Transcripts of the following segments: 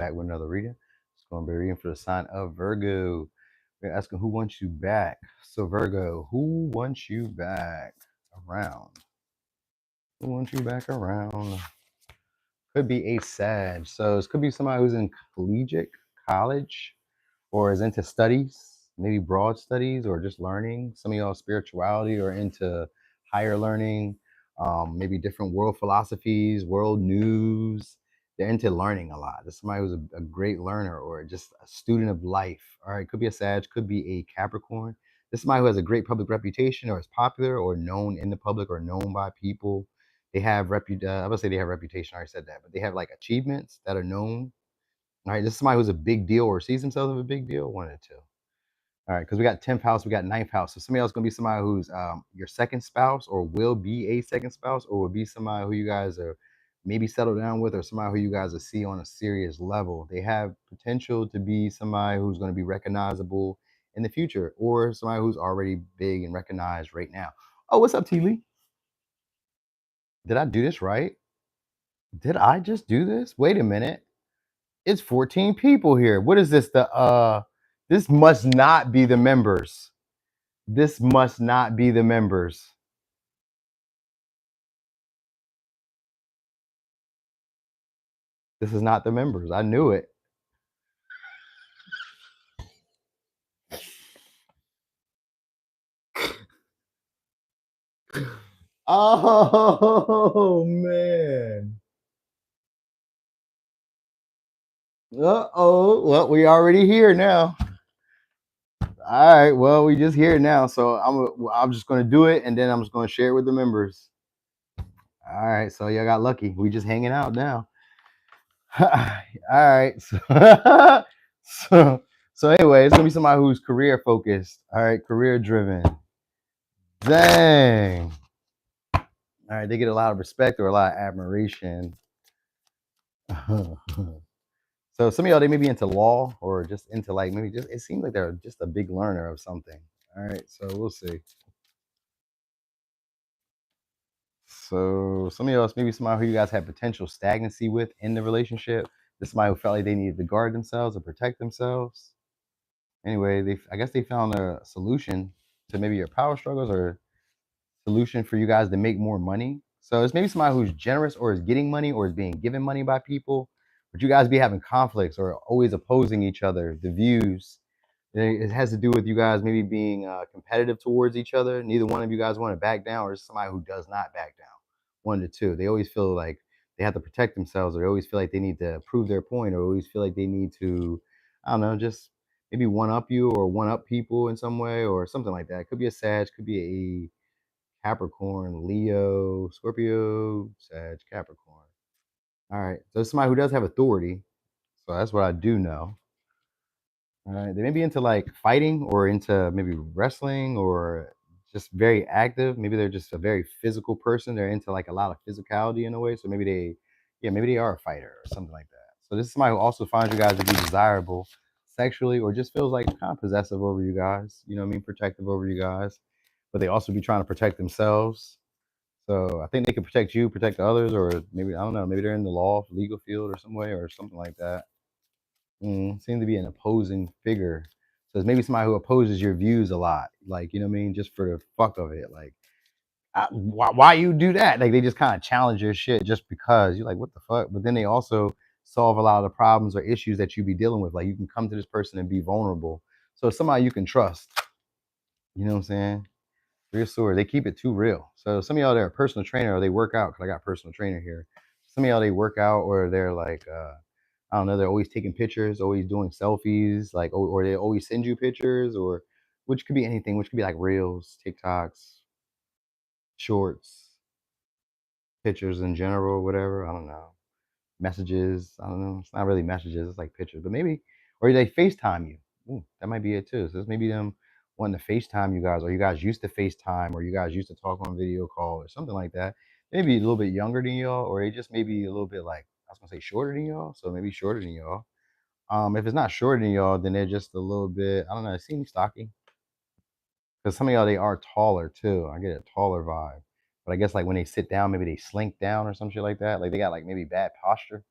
Back with another reading. It's going to be reading for the sign of Virgo. We're asking who wants you back. So Virgo, who wants you back around? Who wants you back around? Could be a Sag. So it could be somebody who's in collegiate college or is into studies, maybe broad studies or just learning. Some of y'all spirituality or into higher learning, maybe different world philosophies, world news. They're into learning a lot. This is somebody who's a great learner or just a student of life. All right, could be a Sag, could be a Capricorn. This is somebody who has a great public reputation or is popular or known in the public or known by people. They have I would say they have reputation. I already said that, but they have like achievements that are known. All right, this is somebody who's a big deal or sees themselves as a big deal. One of the two. All right, because we got 10th house, we got ninth house. So somebody else gonna be somebody who's your second spouse, or will be a second spouse, or will be somebody who you guys are maybe settled down with, or somebody who you guys will see on a serious level. They have potential to be somebody who's going to be recognizable in the future, or somebody who's already big and recognized right now. Oh, what's up, T Lee? Did I do this right? Did I just do this? Wait a minute. It's 14 people here. What is this? This must not be the members. This must not be the members. This is not the members. I knew it. Oh man. Uh-oh. Well, we already here now. All right. Well, we just here now. So I'm just gonna do it and then I'm just gonna share it with the members. All right. So y'all got lucky. We just hanging out now. All right. So so anyway, it's gonna be somebody who's career focused. All right, career driven. Dang. All right, they get a lot of respect or a lot of admiration. So some of y'all they may be into law or just into like maybe just it seems like they're just a big learner of something. All right, so we'll see. So some of y'all maybe somebody who you guys had potential stagnancy with in the relationship. This is somebody who felt like they needed to guard themselves or protect themselves. Anyway, I guess they found a solution to maybe your power struggles or solution for you guys to make more money. So it's maybe somebody who's generous or is getting money or is being given money by people, but you guys be having conflicts or always opposing each other, the views. It has to do with you guys maybe being competitive towards each other. Neither one of you guys want to back down, or somebody who does not back down. One of the two. They always feel like they have to protect themselves, or they always feel like they need to prove their point, or always feel like they need to, I don't know, just maybe one up you or one up people in some way or something like that. It could be a Sag, could be a Capricorn, Leo, Scorpio, Sag, Capricorn. All right. So it's somebody who does have authority. So that's what I do know. All right. They may be into like fighting or into maybe wrestling or just very active. Maybe they're just a very physical person. They're into like a lot of physicality in a way. So maybe maybe they are a fighter or something like that. So this is somebody who also finds you guys to be desirable sexually or just feels like kind of possessive over you guys. You know what I mean? Protective over you guys. But they also be trying to protect themselves. So I think they can protect you, protect the others, or maybe I don't know. Maybe they're in the law, legal field, or some way, or something like that. Seem to be an opposing figure. So it's maybe somebody who opposes your views a lot, like you know what I mean, just for the fuck of it. Like, why you do that? Like they just kind of challenge your shit just because you're like, what the fuck? But then they also solve a lot of the problems or issues that you be dealing with. Like you can come to this person and be vulnerable. So it's somebody you can trust. You know what I'm saying? Real swords. They keep it too real. So some of y'all that are a personal trainer or they work out because I got a personal trainer here. Some of y'all they work out or they're like I don't know, they're always taking pictures, always doing selfies, like or they always send you pictures or which could be anything, which could be like reels, TikToks, shorts, pictures in general, whatever. I don't know. Messages. I don't know. It's not really messages, it's like pictures. But maybe or they FaceTime you. Ooh, that might be it too. So it's maybe them wanting to FaceTime you guys, or you guys used to FaceTime, or you guys used to talk on video call or something like that. Maybe a little bit younger than y'all, or they just maybe a little bit like I was gonna say shorter than y'all, so maybe shorter than y'all. If it's not shorter than y'all, then they're just a little bit, I don't know, it seems stocky. Because some of y'all they are taller too. I get a taller vibe. But I guess like when they sit down, maybe they slink down or some shit like that. Like they got like maybe bad posture.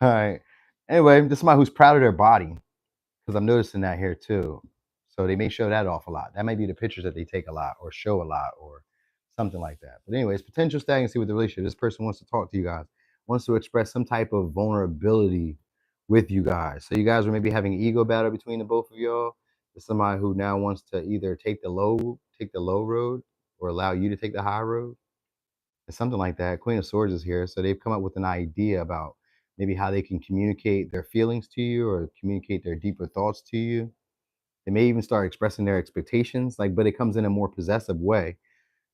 All right. Anyway, this is somebody who's proud of their body because I'm noticing that here too. So they may show that off a lot. That might be the pictures that they take a lot or show a lot or something like that. But anyways, potential stagnancy with the relationship. This person wants to talk to you guys, wants to express some type of vulnerability with you guys. So you guys were maybe having an ego battle between the both of y'all. There's somebody who now wants to either take the low road or allow you to take the high road. It's something like that. Queen of Swords is here, so they've come up with an idea about maybe how they can communicate their feelings to you or communicate their deeper thoughts to you. They may even start expressing their expectations, like, but it comes in a more possessive way.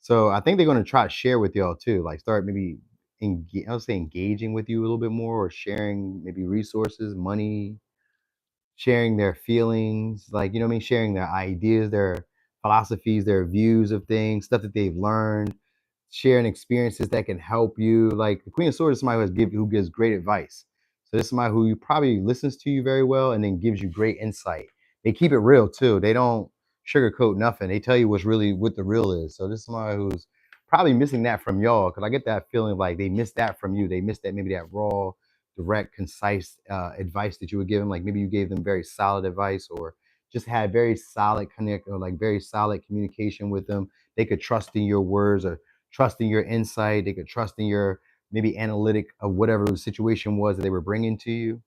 So I think they're going to try to share with y'all too, like start maybe I would say engaging with you a little bit more, or sharing maybe resources, money, sharing their feelings, like, you know what I mean, sharing their ideas, their philosophies, their views of things, stuff that they've learned, sharing experiences that can help you. Like the Queen of Swords is somebody who gives great advice. So this is somebody who probably listens to you very well and then gives you great insight. They keep it real too. They don't sugarcoat nothing. They tell you what's really what the real is. So this is somebody who's probably missing that from y'all, because I get that feeling like they missed that from you. They missed that, maybe that raw, direct, concise advice that you would give them. Like maybe you gave them very solid advice, or just had very solid connect, or like very solid communication with them. They could trust in your words, or trust in your insight. They could trust in your maybe analytic of whatever the situation was that they were bringing to you.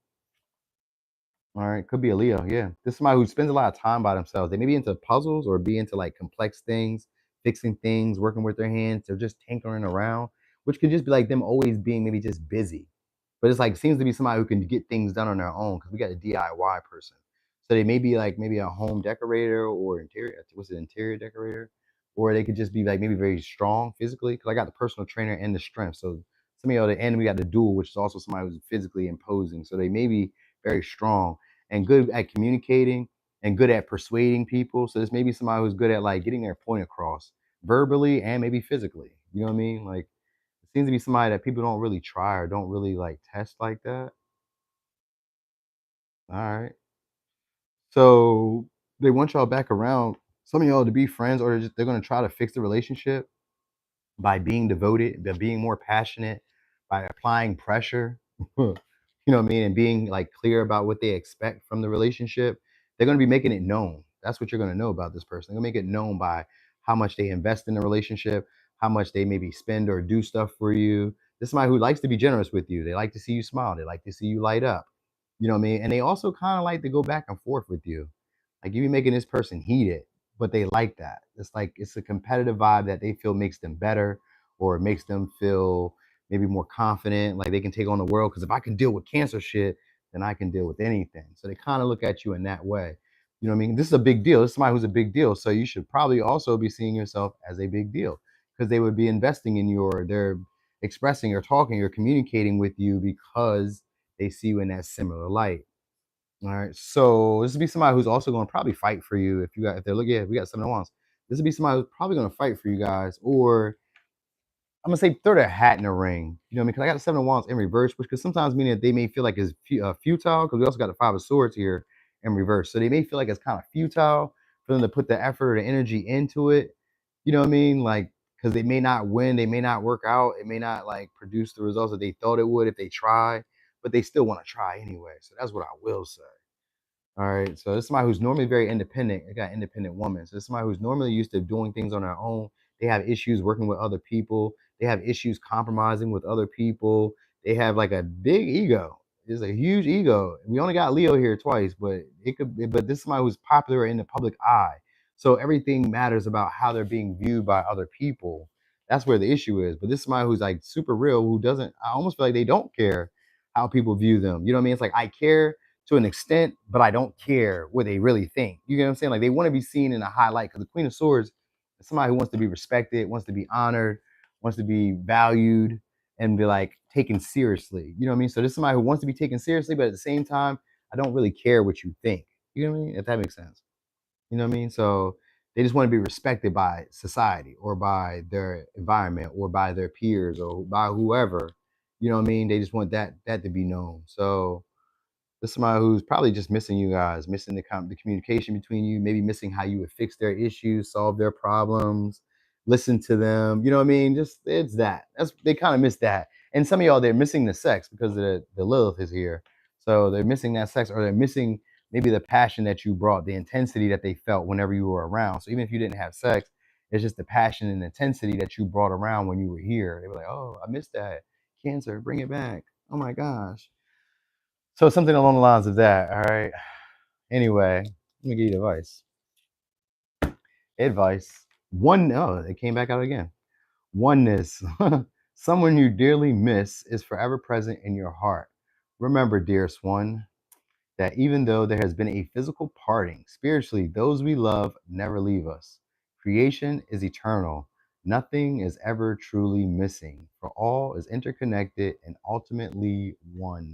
All right, could be a Leo. Yeah, this is somebody who spends a lot of time by themselves. They may be into puzzles or be into like complex things, fixing things, working with their hands, or just tinkering around, which could just be like them always being maybe just busy. But it's like seems to be somebody who can get things done on their own, because we got a DIY person. So they may be like maybe a home decorator or interior. What's it, interior decorator? Or they could just be like maybe very strong physically. Because I got the personal trainer and the strength. So some of y'all, the end we got the dual, which is also somebody who's physically imposing. So they may be very strong and good at communicating and good at persuading people. So this may be somebody who's good at like getting their point across verbally and maybe physically. You know what I mean? Like it seems to be somebody that people don't really try or don't really like test like that. All right. So they want y'all back around. Some of y'all to be friends, or they're gonna try to fix the relationship by being devoted, by being more passionate, by applying pressure, you know what I mean, and being like clear about what they expect from the relationship. They're going to be making it known. That's what you're going to know about this person. They're going to make it known by how much they invest in the relationship, how much they maybe spend or do stuff for you. This is somebody who likes to be generous with you. They like to see you smile. They like to see you light up. You know what I mean? And they also kind of like to go back and forth with you. Like you be making this person heated, but they like that. It's like it's a competitive vibe that they feel makes them better, or it makes them feel maybe more confident, like they can take on the world. Because if I can deal with cancer shit, then I can deal with anything. So they kind of look at you in that way. You know what I mean? This is a big deal. This is somebody who's a big deal. So you should probably also be seeing yourself as a big deal, because they would be investing in your, they're expressing or talking or communicating with you because they see you in that similar light. All right. So this would be somebody who's also going to probably fight for you if you got if they're looking. Yeah, we got 7 of Wands. This would be somebody who's probably going to fight for you guys, or I'm gonna say throw their hat in the ring. You know what I mean? Because I got the 7 of Wands in reverse, which could sometimes mean that they may feel like it's futile. Because we also got the 5 of Swords here in reverse, so they may feel like it's kind of futile for them to put the effort or energy into it. You know what I mean? Like because they may not win, they may not work out, it may not like produce the results that they thought it would if they try, but they still want to try anyway. So that's what I will say. All right. So this is somebody who's normally very independent. They got independent woman. So this is somebody who's normally used to doing things on their own. They have issues working with other people. They have issues compromising with other people. They have like a big ego. It's a huge ego. We only got Leo here twice, but it could. But this is somebody who's popular in the public eye. So everything matters about how they're being viewed by other people. That's where the issue is. But this is somebody who's like super real, who doesn't. I almost feel like they don't care how people view them. You know what I mean? It's like I care to an extent, but I don't care what they really think. You get what I'm saying? Like they want to be seen in a high light, because the Queen of Swords is somebody who wants to be respected, wants to be honored, wants to be valued, and be like taken seriously. You know what I mean? So this is somebody who wants to be taken seriously, but at the same time, I don't really care what you think. You know what I mean? If that makes sense. You know what I mean? So they just want to be respected by society or by their environment or by their peers or by whoever. You know what I mean? They just want that to be known. So this is somebody who's probably just missing you guys, missing the communication between you, maybe missing how you would fix their issues, solve their problems, listen to them. You know what I mean? Just it's that. That's they kind of miss that, And some of y'all, they're missing the sex because the Lilith is here. So they're missing that sex, or they're missing maybe the passion that you brought, the intensity that they felt whenever you were around. So even if you didn't have sex, it's just the passion and intensity that you brought around when you were here. They were like, oh, I missed that. Cancer, bring it back. Oh my gosh. So something along the lines of that. All right. Anyway, let me give you advice. Advice. One, oh, it came back out again. Oneness. Someone you dearly miss is forever present in your heart. Remember, dearest one, that even though there has been a physical parting, spiritually, those we love never leave us. Creation is eternal. Nothing is ever truly missing, for all is interconnected and ultimately one.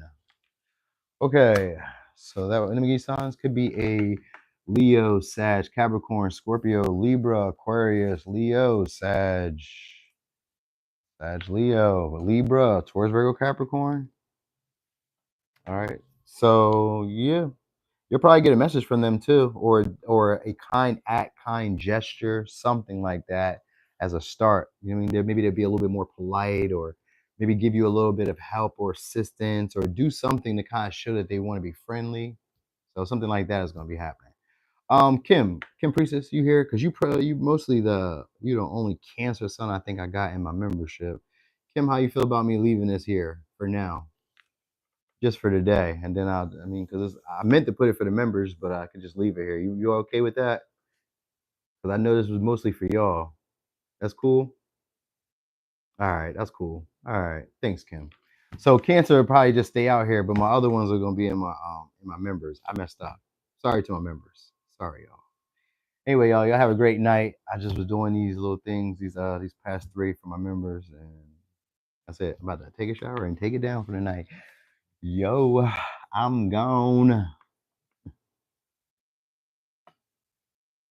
Okay, so that enemy signs could be a Leo, Sag, Capricorn, Scorpio, Libra, Aquarius, Leo, Sag, Leo, Libra, Taurus, Virgo, Capricorn. All right, so yeah, you'll probably get a message from them too, or a kind act, kind gesture, something like that as a start. You know what I mean? Maybe they'll be a little bit more polite, or maybe give you a little bit of help or assistance, or do something to kind of show that they want to be friendly. So something like that is going to be happening. Kim Priestess, you here? Cause you mostly the only Cancer son I think I got in my membership. Kim, how you feel about me leaving this here for now, just for today, and then I mean, cause I meant to put it for the members, but I could just leave it here. You okay with that? Cause I know this was mostly for y'all. That's cool. All right, that's cool. All right, thanks, Kim. So Cancer will probably just stay out here, but my other ones are gonna be in my members. I messed up. Sorry to my members. Sorry, y'all. Anyway, y'all have a great night. I just was doing these little things, these past three for my members, and that's it. I'm about to take a shower and take it down for the night. Yo, I'm gone.